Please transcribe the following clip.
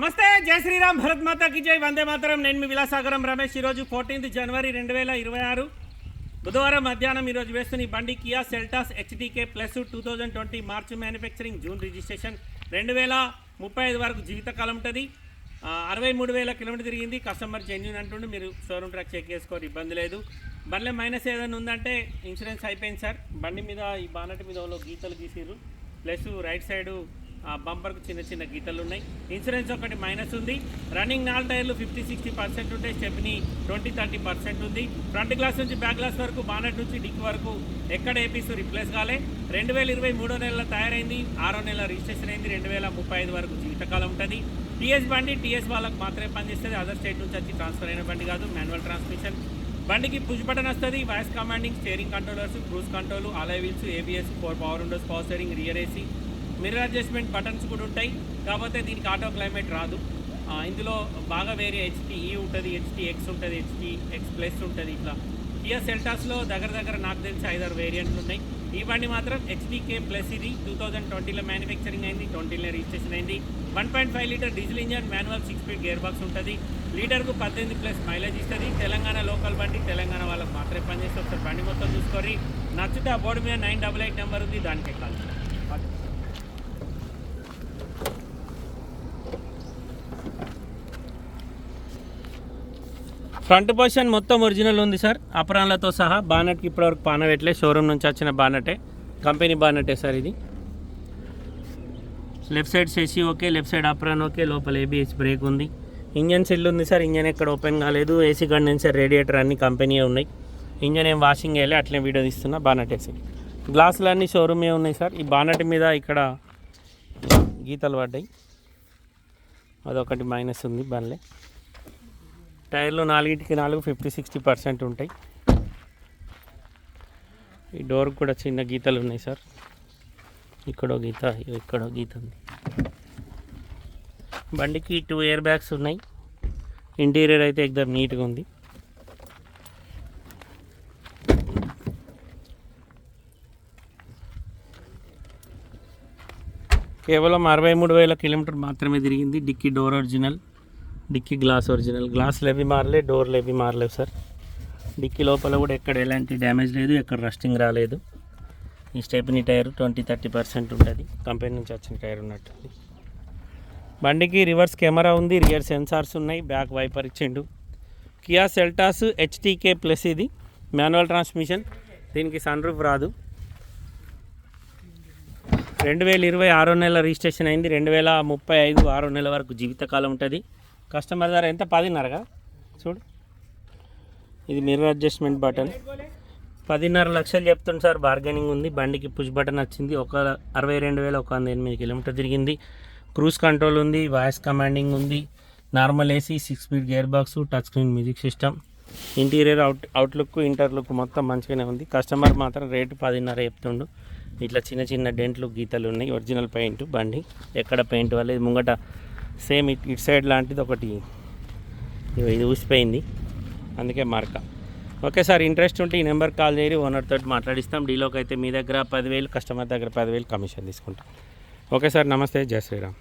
నమస్తే, జై శ్రీరామ్, భరత్ మాతా की జై, వందే మాతరం. నేను మీ విలాసాగరం రమేష్. ఈరోజు 14 జనవరి 2026 బుధవారం మధ్యాహ్నం ఈరోజు వేస్తున్న ఈ బండి కియా సెల్టాస్ హెచ్డీకే ప్లస్ 2020 మార్చి మ్యానుఫ్యాక్చరింగ్, జూన్ రిజిస్ట్రేషన్, 2035 వరకు జీవితకాలం ఉంటుంది. 63,000 కిలోమీటర్ తిరిగింది. కస్టమర్ జెన్యూన్ అంటుండే, మీరు షోరూమ్ ట్రాక్ చెక్ చేసుకోరు, ఇబ్బంది లేదు. బండిలో మైనస్ ఏదైనా ఉందంటే ఇన్సూరెన్స్ అయిపోయింది సార్. బండి మీద ఈ బానట్ మీద గీతలు గీసిర్రు, ప్లస్ రైట్ సైడు బంపర్కు చిన్న చిన్న గీతలు ఉన్నాయి. ఇన్సూరెన్స్ ఒకటి మైనస్ ఉంది. రన్నింగ్ 4 టైర్లు 50-60% ఉంటాయి. స్టెప్ని 20-30% ఉంది. ఫ్రంట్ గ్లాస్ నుంచి బ్యాక్ గ్లాస్ వరకు, బానట్ నుంచి డిక్ వరకు ఎక్కడ ఏపీస్ రిప్లేస్ కాలే. 2023 నెలలో తయారైంది, 6వ నెల రిజిస్ట్రేషన్ అయింది. 2035 వరకు జీవితకాలం ఉంటుంది. టీఎస్ బండి, టీఎస్ వాళ్ళకి మాత్రమే పనిచేస్తుంది. అదర్ స్టేట్ నుంచి వచ్చి ట్రాన్స్ఫర్ అయిన బండి కాదు. Manual transmission. బండికి పుష్ బటన్ వస్తుంది, voice commanding, steering controllers, cruise control, alloy wheels, ABS, 4 power Windows, power steering, rear AC, mirror adjustment buttons కూడా ఉంటాయి. కాకపోతే దీనికి ఆటో క్లైమేట్ రాదు. ఇందులో బాగా వేరే HTE ఉంటుంది, HTX ఉంటుంది, HTX ప్లస్ ఉంటుంది. ఇట్లా కియా సెల్టాస్లో దగ్గర నాకు తెలిసి 5-6 వేరియంట్లు ఉన్నాయి. ఈ బండి మాత్రం హెచ్డీకే ప్లస్. ఇది 2020లో మ్యానుఫ్యాక్చరింగ్ అయింది, 20లో రిజిస్ట్రేషన్ అయింది. 1.5 litre diesel engine, manual 6 speed gear box ఉంటుంది. లీటర్కు 18+ మైలేజ్ ఇస్తుంది. తెలంగాణ లోకల్ బండి, తెలంగాణ వాళ్ళకి మాత్రమే పనిచేస్తే. ఒకసారి బండి మొత్తం చూసుకొని నచ్చితే ఆ బోర్డు మీద 988 నెంబర్ ఉంది, దానికే కాల్. ఫ్రంట్ పొజిషన్ మొత్తం ఒరిజినల్ ఉంది సార్, అప్రాన్లతో సహా. బానెట్కి ఇప్పటివరకు పానవెట్లే, షోరూమ్ నుంచి వచ్చిన బానెటే, కంపెనీ బానెటే సార్ ఇది. లెఫ్ట్ సైడ్ సెసి okay, left side apron okay, లోపల ABS బ్రేక్ ఉంది. ఇంజన్ సెల్ ఉంది సార్, ఇంజన్ ఎక్కడ ఓపెన్ కాలేదు. ఏసీ కండెన్సర్, రేడియేటర్ అన్ని కంపెనీయే ఉన్నాయి. ఇంజన్ ఏం వాషింగ్ వేయాలి, అట్లే వీడియో తీస్తున్నా. బానెట్ వేసి గ్లాసులు అన్నీ షోరూమే ఉన్నాయి సార్. ఈ బానెట్ మీద ఇక్కడ గీతలు పడ్డాయి, అదొకటి మైనస్ ఉంది. బండ్లే టైర్లు 4కి 4 50-60% ఉంటాయి. ఈ డోర్ కూడా చిన్న గీతలు ఉన్నాయి సార్. ఇక్కడో గీత, ఇక్కడో గీత ఉంది. బండికి 2 ఎయిర్ బ్యాగ్స్ ఉన్నాయి. ఇంటీరియర్ అయితే ఎక్దమ్ నీట్గా ఉంది. కేవలం 63,000 కిలోమీటర్ మాత్రమే తిరిగింది. Dicky door original, dicky glass original. గ్లాసులు ఏవి మారలే, డోర్లు ఏవి మారలేవు సార్. డిక్కీ లోపల కూడా ఎక్కడ ఎలాంటి డ్యామేజ్ లేదు, ఎక్కడ రస్టింగ్ రాలేదు. ఈ స్టెప్నీ టైర్ 20-30% ఉంటుంది, కంపెనీ నుంచి వచ్చిన టైర్ ఉన్నట్టుంది. బండికి రివర్స్ కెమెరా ఉంది, రియర్ సెన్సార్స్ ఉన్నాయి, బ్యాక్ వైపర్ ఇచ్చిండు. Kia Seltos HTK plus. ఇది మాన్యువల్ ట్రాన్స్మిషన్, దీనికి సన్ రూఫ్ రాదు. 2020 6వ నెల రిజిస్ట్రేషన్ అయింది. 2035 6వ నెల వరకు జీవితకాలం ఉంటుంది. కస్టమర్ ధర ఎంత? 10.5గా చూడు. ఇది మిర్రర్ అడ్జస్ట్మెంట్ బటన్. 10.5 లక్షలు చెప్తుంది సార్, బార్గెనింగ్ ఉంది. బండికి పుష్ బటన్ వచ్చింది. 62,108 కిలోమీటర్ తిరిగింది. క్రూజ్ కంట్రోల్ ఉంది, వాయిస్ కమాండింగ్ ఉంది, normal AC, 6 speed gear box, touch screen music system. Interior outlook, ఇంటర్లుక్ మొత్తం మంచిగానే ఉంది. కస్టమర్ మాత్రం రేటు 10.5 చెప్తుండు. ఇట్లా చిన్న చిన్న డెంట్లు, గీతలు ఉన్నాయి. ఒరిజినల్ పెయింట్ బండి, ఎక్కడ పెయింట్ వల్ల. ఇది ముంగట సేమ్ ఇటు సైడ్ లాంటిది ఒకటి ఇది ఊసిపోయింది, అందుకే మార్క. ఓకే సార్, ఇంట్రెస్ట్ ఉంటే ఈ నెంబర్కి కాల్ చేయరు, ఓనర్ తోటి మాట్లాడిస్తాం. డీలోకి అయితే మీ దగ్గర 10,000, కస్టమర్ దగ్గర 10,000 కమిషన్ తీసుకుంటాం. ఓకే సార్, నమస్తే, జై శ్రీరామ్.